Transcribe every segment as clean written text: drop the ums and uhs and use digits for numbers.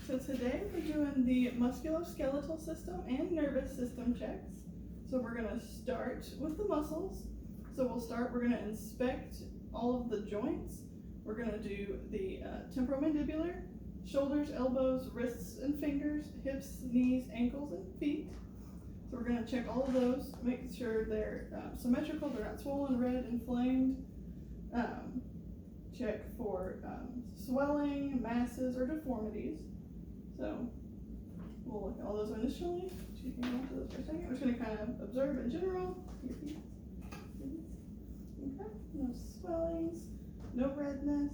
So today we're doing the musculoskeletal system and nervous system checks. So we're gonna start with the muscles. So we're gonna inspect all of the joints. We're gonna do the temporomandibular, shoulders, elbows, wrists and fingers, hips, knees, ankles, and feet. So we're gonna check all of those, make sure they're symmetrical, they're not swollen, red, inflamed. Check for swelling, masses, or deformities. So we'll look at all those initially. So you can go into those for a second. We're just going to kind of observe in general. Okay, no swellings, no redness.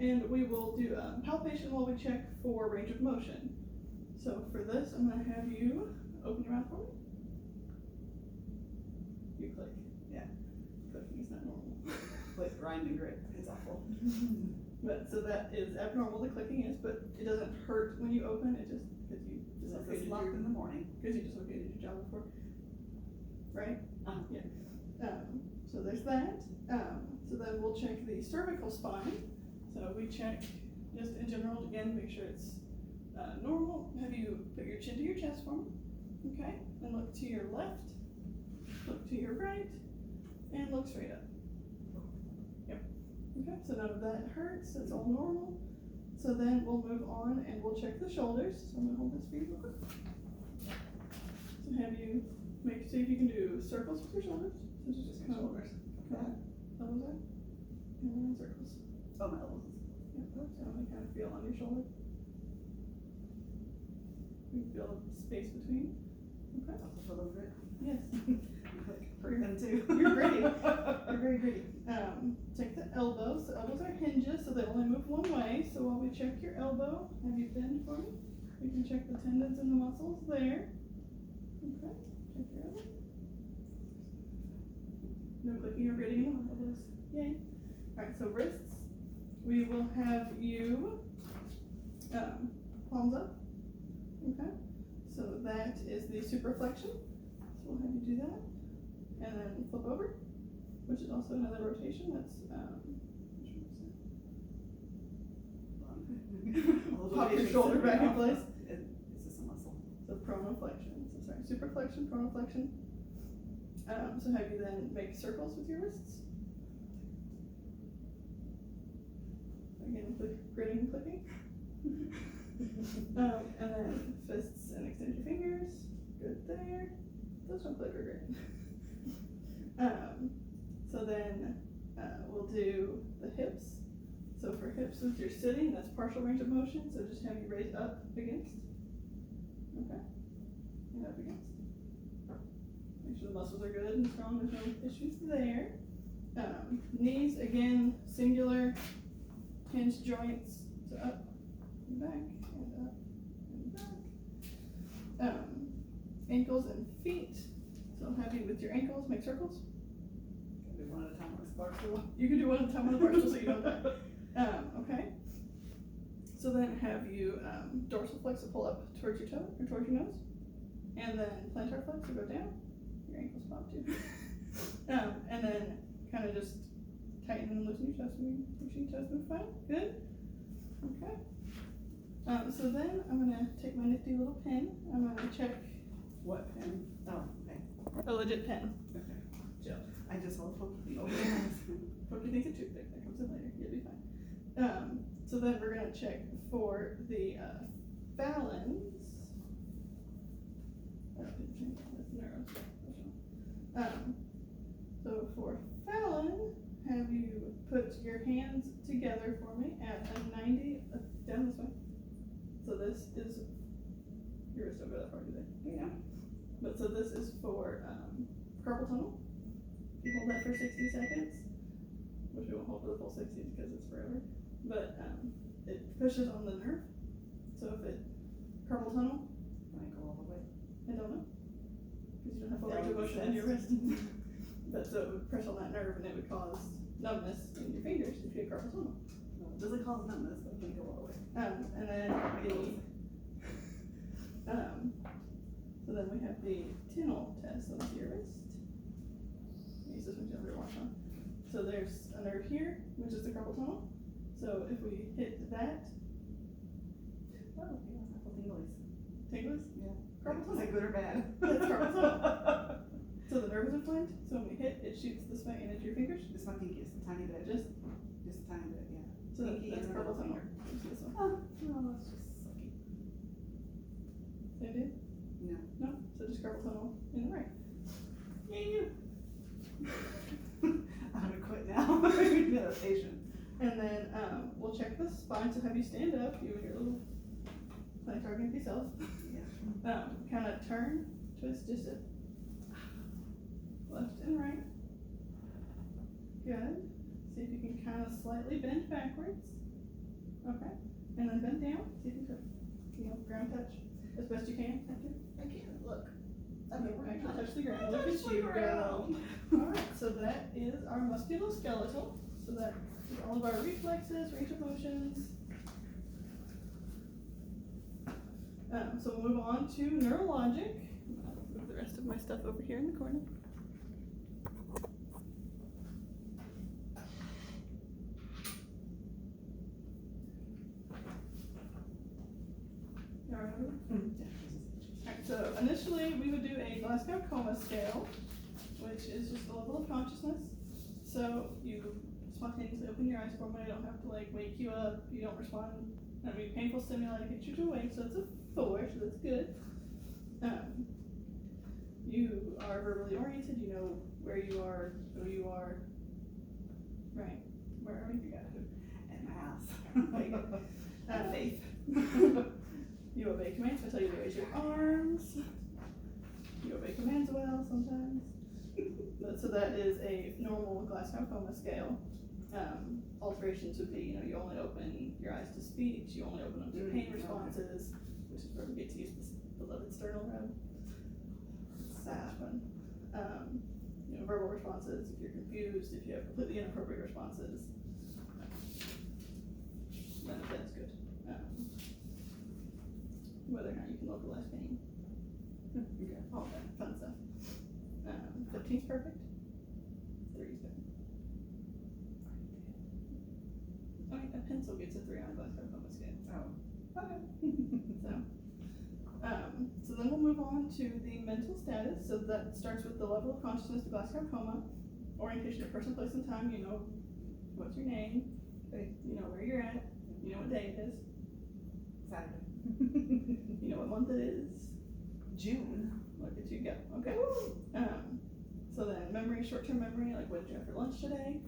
And we will do palpation while we check for range of motion. So for this, I'm going to have you open your mouth for me. You click. Yeah, clicking is not normal. With grind and grit, it's awful. But so that is abnormal, the clicking is, but it doesn't hurt when you open, it just, because you It's locked in the morning. because you dislocated your jaw before, right? Yeah. So there's that. So then we'll check the cervical spine. So we check just in general, again, make sure it's normal. Have you put your chin to your chest for me? Okay, and look to your left, look to your right, and look straight up. Okay, so none of that hurts, it's all normal. So then we'll move on and we'll check the shoulders. So I'm gonna hold this for you real quick. So have you see if you can do circles with your shoulders. So just kind of Shoulders. elbows up, and then circles. Oh, my elbows. Yeah, so I'm gonna kind of feel on your shoulder. You can feel space between. Okay. Also feel over it. Yes. Hurt them too. You're gritty. You're very gritty. Check the elbows. The elbows are hinges, so they only move one way. So while we check your elbow, have you bend for me? We can check the tendons and the muscles there. Okay. Check your elbow. No clicking or gritting in the elbows. Yay. Alright, so wrists. We will have you palms up. Okay. So that is the supraflexion. So we'll have you do that. And then flip over, which is also another rotation. That's pop your shoulder back in place. It's just a muscle. So pronoflexion. So sorry, superflexion, pronoflexion. So have you then make circles with your wrists. Again, gritting and clicking. And then fists and extend your fingers. Good there. Those don't click or grit. So then we'll do the hips. So for hips, if you're sitting, that's partial range of motion. So just have you raise up against. Okay. And up against. Make sure the muscles are good and strong. There's no issues there. Knees, again, singular. Hinge joints. So up and back and up and back. Ankles and feet. So I'll have you with your ankles make circles. Do one at a time on this bar stool. You can do one at a time on the bar stool so you don't die. Okay. So then have you dorsal flex to pull up towards your toe or towards your nose. And then plantar flex to go down. Your ankles pop too. And then kind of just tighten and loosen your chest. Make sure your toes move fine. Good. Okay. So then I'm going to take my nifty little pen. I'm going to check. What pen? Oh, okay. A legit pen. Okay. Jill. I just saw the poke. Pokey thinks a toothpick. That comes in later. You'll be fine. So then we're going to check for the phalanx. So for Fallon, have you put your hands together for me at a 90, down this way. So this is, your wrist don't go that far, do they? Yeah. But so this is for carpal tunnel. You hold that for 60 seconds, which we won't hold for the full 60 because it's forever. But it pushes on the nerve. So if it, carpal tunnel, Might go all the way. I don't know. Because you don't have full That range of would motion make in your wrist. sense. But so it would press on that nerve and it would cause numbness in your fingers if you had carpal tunnel. No, it doesn't cause numbness, but it can go all the way. And then so then we have the Tinel test on your wrist. Use this one to have your watch on. So there's a nerve here, which is the carpal tunnel. So if we hit that, Oh, I feel tinglies. tingles? Yeah. Carpal Was it tunnel. good or bad? That's carpal tunnel. So the nerve is inflamed, so when we hit, it shoots this way and into your fingers. Just my pinky, just a tiny bit. Just, Just a tiny bit, yeah. so Pinky that's and the carpal middle tunnel. finger. Just this one. Oh, that's just sucky. Same deal? No. No? So just carpal tunnel in the right. Yay, you. I'm gonna quit now. Meditation. And then we'll check the spine, so have you stand up, you and your little plank target yourself. Yeah. Kind of turn, twist just a left and right. Good. See if you can kind of slightly bend backwards. Okay. And then bend down. See if you can, ground touch as best you can. I can't look. Actually touch the ground. Look at you go. Alright, so that is our musculoskeletal. So that is all of our reflexes, range of motions. So we'll move on to neurologic. I'll move the rest of my stuff over here in the corner. You all right over there? Alright, so initially we would do a Glasgow Coma scale, which is just a level of consciousness. So you spontaneously open your eyes for a minute, I don't have to like wake you up, you don't respond. I mean, painful stimuli to get you to awake, so it's a 4, so that's good. You are verbally oriented, you know where you are, who you are. Right, where are you got it? And my house. And faith. You obey commands, I tell you to raise your arms. You obey commands well sometimes. So that is a normal Glasgow Coma scale. Alterations would be, you only open your eyes to speech, you only open them to pain responses, which is where we get to use this beloved sternal rub. Sad one. Verbal responses, if you're confused, if you have completely inappropriate responses, then that's good. Whether or not you can localize pain. Okay. All that fun stuff. 15's perfect. 3's good. Okay, a pencil gets a 3 on a Glasgow Coma scale. Oh. Okay. So then we'll move on to the mental status. So that starts with the level of consciousness to Glasgow Coma. Orientation to person, place, and time. You know what's your name. You know where you're at. You know what day it is. Saturday. You know what month it is. June. Look at you go. Okay. So then memory, short-term memory, like what did you have for lunch today?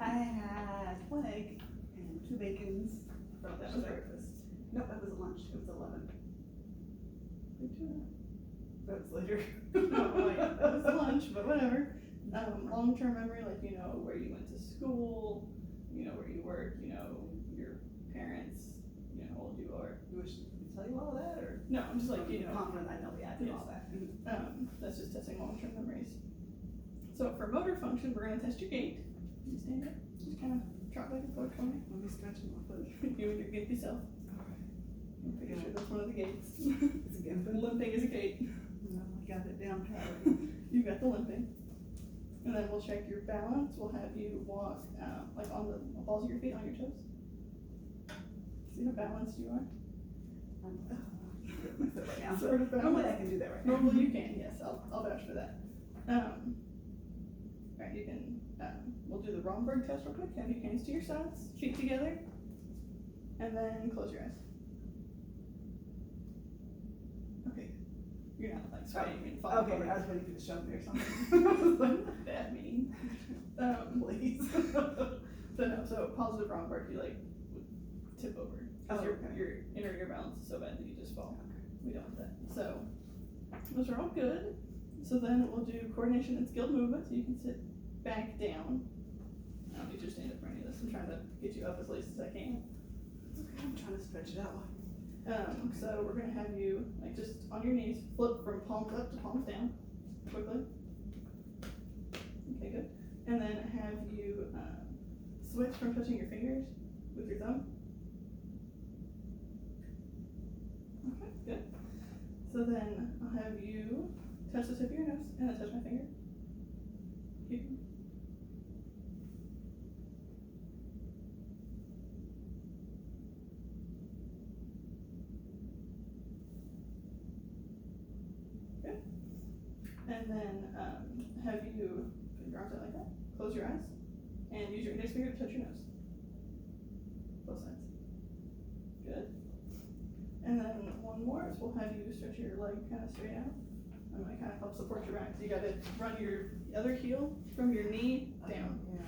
I had 1 egg and 2 bacons. That was breakfast. Nope, that was lunch. It was 11. Good job. That was later. Oh, wait, that was lunch, but whatever. Long-term memory, like you know where you went to school, you know where you work, you know your parents, you know how old you are. You wish me to tell you all of that, or? No, I'm just like, you know. Confident I know the answer to Yes. all that. That's just testing long-term memories. So for motor function, we're gonna test your gait. You stand up, just kind of trot back and forth for me. Let me stretch my foot. You and your gimpy self. Alright. I'm pretty sure that's one of the gaits. It's a gimpy. Limping is a gait. No, I got it down pat. You got the limping. And then we'll check your balance. We'll have you walk like on the balls of your feet, on your toes. See how balanced you are? My foot right now. Sort of Normally I balanced. can do that right now. Normally you can, yes. I'll vouch for that. Alright, you can, we'll do the Romberg test real quick. Have your hands to your sides, feet together, and then close your eyes. Okay. You're not like sweating and falling Okay, over. I was waiting for you to show me or something. That mean. Please. So no, so positive Romberg, you like would tip over. Cause your inner ear balance is so bad that you just fall. We don't want that. So those are all good. So then we'll do coordination and skilled movement. So you can sit back down. I don't need you to stand up for any of this. I'm trying to get you up as late as I can. It's okay, I'm trying to stretch it out. So we're gonna have you like just on your knees, flip from palms up to palms down, quickly. Okay, good. And then have you switch from touching your fingers with your thumb. Okay, good. So then I'll have you touch the tip of your nose and then touch my finger. Keep. close your eyes and use your index finger to touch your nose. Both sides. Good. And then one more is we'll have you stretch your leg kind of straight out. I'm gonna kind of help support your back. So you gotta run your other heel from your knee down. Yeah.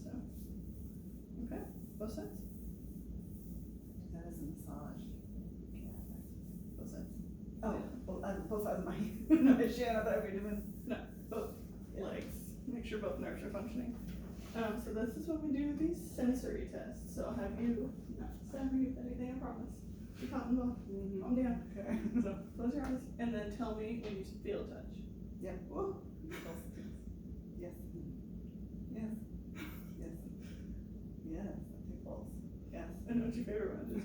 So, okay, both sides. That is a massage. Yeah. Both sides. Oh, well, both sides of my shin. I thought we were doing. Both legs. Make sure both nerves are functioning. So this is when we do these sensory tests. So I'll have you not stab me with anything, I promise. Be cotton ball. Calm down. Okay. So close your eyes and then tell me when you feel touch. Yep. Whoa. Yes. Yes. Yes. Yes. I take balls. Yes. I know what your favorite one is.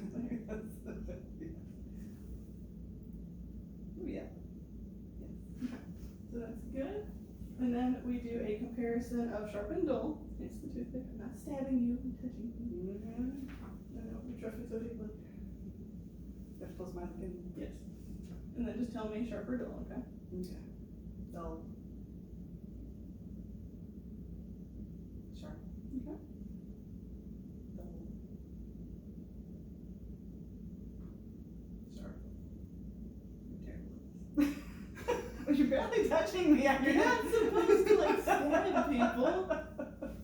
It's here. Oh yeah. So that's good. And then we do a comparison of sharp and dull. It's the toothpick. I'm not stabbing you, I'm touching you. I know, you trust me so deeply. They're supposed to my skin. Yes. And then just tell me sharp or dull, okay? Okay. Dull. Sharp. Okay. Dull. Sharp. You're terrible at this. Well, you're barely touching me. You're not supposed to like stab people.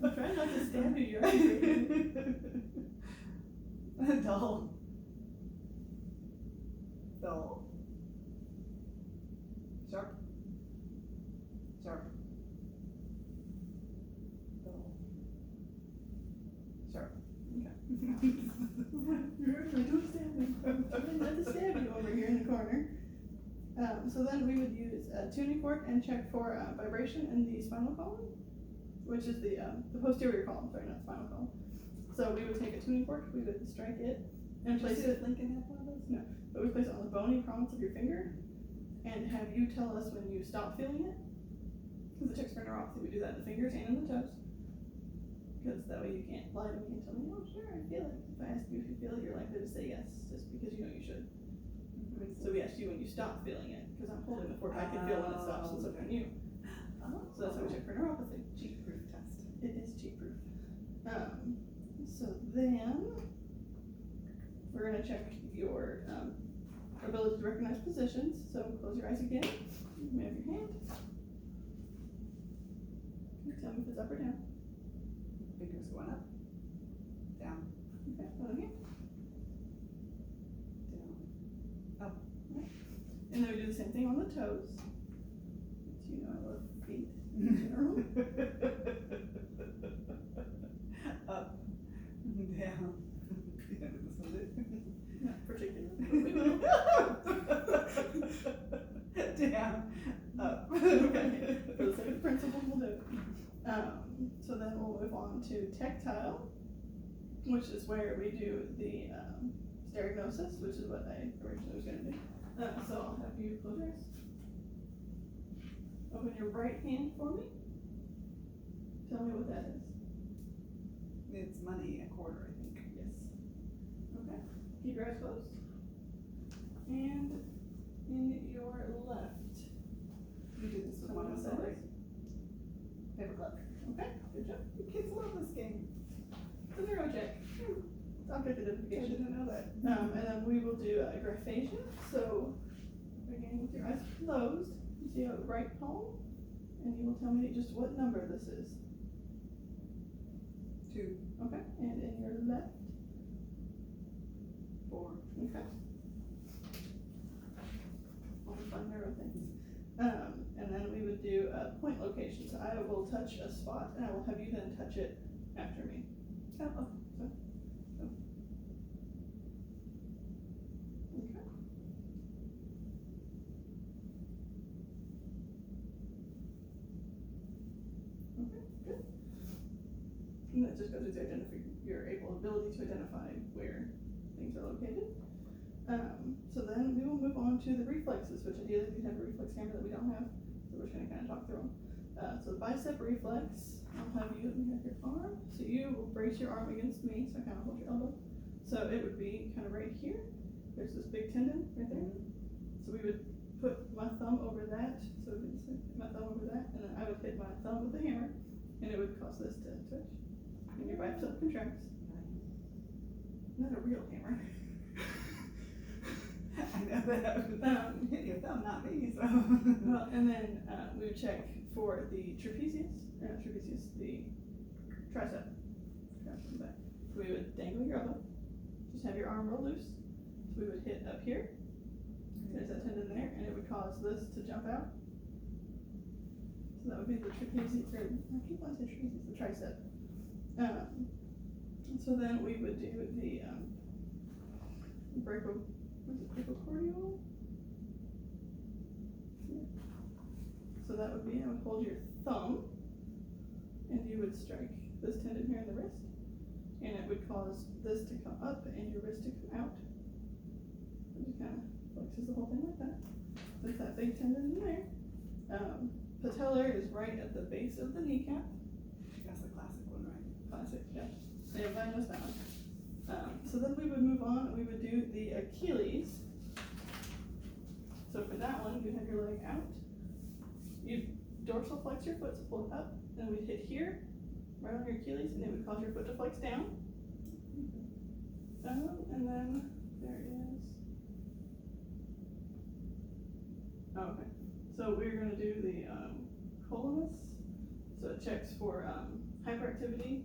I'm trying not to stab you, you're already Dull. Dull. Sharp. Sharp. Dull. Sharp. You're like, don't stab me. I'm trying not to stab you over here in the corner. So then we would use a tuning fork and check for vibration in the spinal column, which is the posterior column, sorry, not spinal column. So we would take a tuning fork, we would strike it and place it. Lincoln have one of those? No, but we place it on the bony prominence of your finger and have you tell us when you stop feeling it. Because it checks for neuropathy, we do that in the fingers and in the toes. Because that way you can't lie to me and tell me, oh sure, I feel it. If I ask you if you feel it, you're likely to say yes, just because you know you should. So we asked you when you stop feeling it, because I'm holding the fork, I can feel when it stops, and so can you. Oh. So that's how we check for neuropathy. Cheat proof test. It is cheat proof. So then we're gonna check your ability to recognize positions. So close your eyes again. You have your hand. Tell me if it's up or down. Fingers going up. Down. Okay, one here. Down. Up. And then we do the same thing on the toes. You know I love feet in general. Up. Down. Yeah, this was it. Not particularly, but we will. Down. Up. Okay, for the sake of principle, we'll do it. So then we'll move on to tactile, which is where we do the stereognosis, which is what I originally was going to do. So I'll have you close your eyes. Open your right hand for me. Tell me what that is. It's money, a quarter, I think. Yes. Okay. Keep your eyes closed. And in your left. You do this with Tell me one of what us, that right? is. Paper clip. Okay, good job. The kids love this game. It's a neuro check. It's object I identification. didn't know that. And then we will do graphasia. So, again, with your eyes closed, you see a right palm, and you will tell me just what number this is. 2, Okay, and in your left. 4. Okay. All the fun neuro things. And then we would do a point location. So I will touch a spot, and I will have you then touch it after me. Oh, oh. Okay. Okay, good. And that just goes to identify your ability to identify where things are located. So then we will move on to the reflexes, which ideally we have a reflex camera that we don't have. So we're just going to kind of talk through them. So the bicep reflex, I'll have you have your arm. So you will brace your arm against me, so I kind of hold your elbow. So it would be kind of right here. There's this big tendon right there. So we would put my thumb over that. So we would hit my thumb over that, and then I would hit my thumb with the hammer, and it would cause this to twitch. And your bicep contracts. Not a real hammer. I know that. Hit your thumb, not me, so. Well, and then we would check for the trapezius, or not trapezius, the tricep. Back. We would dangle your elbow, just have your arm roll loose. So we would hit up here, there's that tendon there, and it would cause this to jump out. So that would be the trapezius, or I keep wanting to say trapezius, the tricep. So then we would do the brachioradial. So that would be, I would hold your thumb, and you would strike this tendon here in the wrist, and it would cause this to come up and your wrist to come out. It just kind of flexes the whole thing like that. There's that big tendon in there. Patellar is right at the base of the kneecap. That's a classic one, right? Classic, yeah. Everybody knows that one. So then we would move on, and we would do the Achilles. So for that one, you have your leg out. You dorsal flex your foot to pull it up, and we'd hit here, right on your Achilles, and it would cause your foot to flex down. And then there is. Oh, okay. So we're going to do the colimus. So it checks for hyperactivity.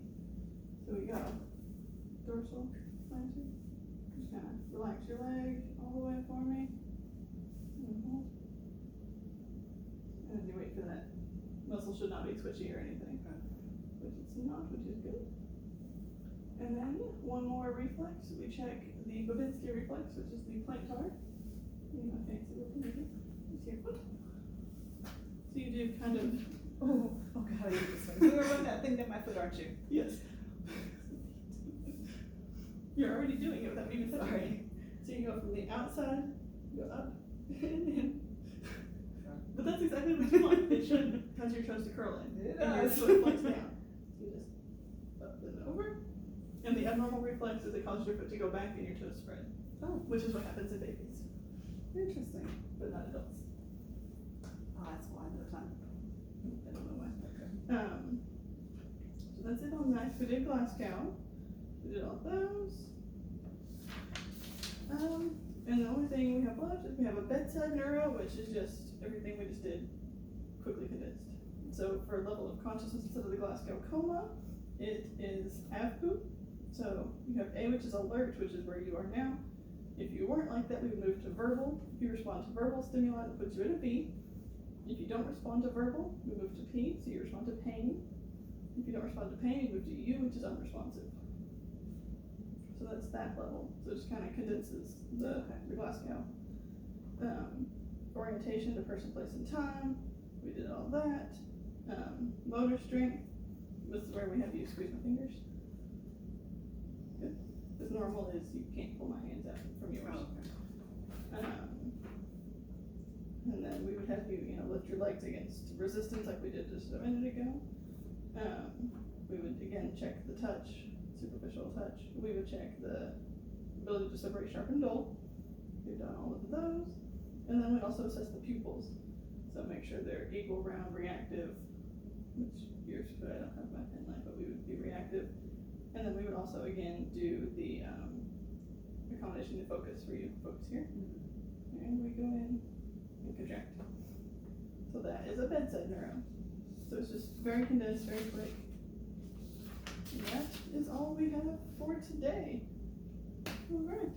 So we go dorsal flexion. Just kind of relax your leg all the way for me. And hold. And then you wait for that. Muscle should not be twitchy or anything, which it's not, which is good. And then one more reflex. We check the Babinski reflex, which is the plank tar. You know, fancy looking at it. It's your foot. So you do kind of. Oh God, I hate this one. You're gonna run that thing down my foot, aren't you? Yes. You're already doing it without me even touching it. So you go from the outside, go up, and in. But that's exactly what you want. It should cause your toes to curl in. It and does. your foot flex down. You just up and over. And the abnormal reflex is it causes your foot to go back and your toes spread. Oh, Which is what happens in babies, interesting. but not adults. Oh, that's why no time. I don't know why. Okay. So that's it on nice. We did Glasgow. We did all those. And the only thing we have left is we have a bedside neuro, which is just everything we just did quickly condensed. So for level of consciousness instead of the Glasgow coma, it is AVPU. So you have A, which is alert, which is where you are now. If you weren't like that, we would move to verbal. If you respond to verbal stimuli, it puts you in a B. If you don't respond to verbal, we move to P, so you respond to pain. If you don't respond to pain, you move to U, which is unresponsive. So that's that level. So it just kind of condenses the Glasgow. Orientation to person, place, and time. We did all that. Motor strength. This is where we have you squeeze my fingers. Good. Because normal is you can't pull my hands out from yours. Oh, okay. And then we would have you, lift your legs against resistance like we did just a minute ago. We would again check the touch, superficial touch. We would check the ability to separate sharp and dull. We've done all of those. And then we'd also assess the pupils. So make sure they're equal, round, reactive, which yours, I don't have my pen line, but we would be reactive. And then we would also again do the accommodation to focus for you. Focus here. And we go in and contract. So that is a bedside neuro. So it's just very condensed, very quick. And that is all we have for today. All right.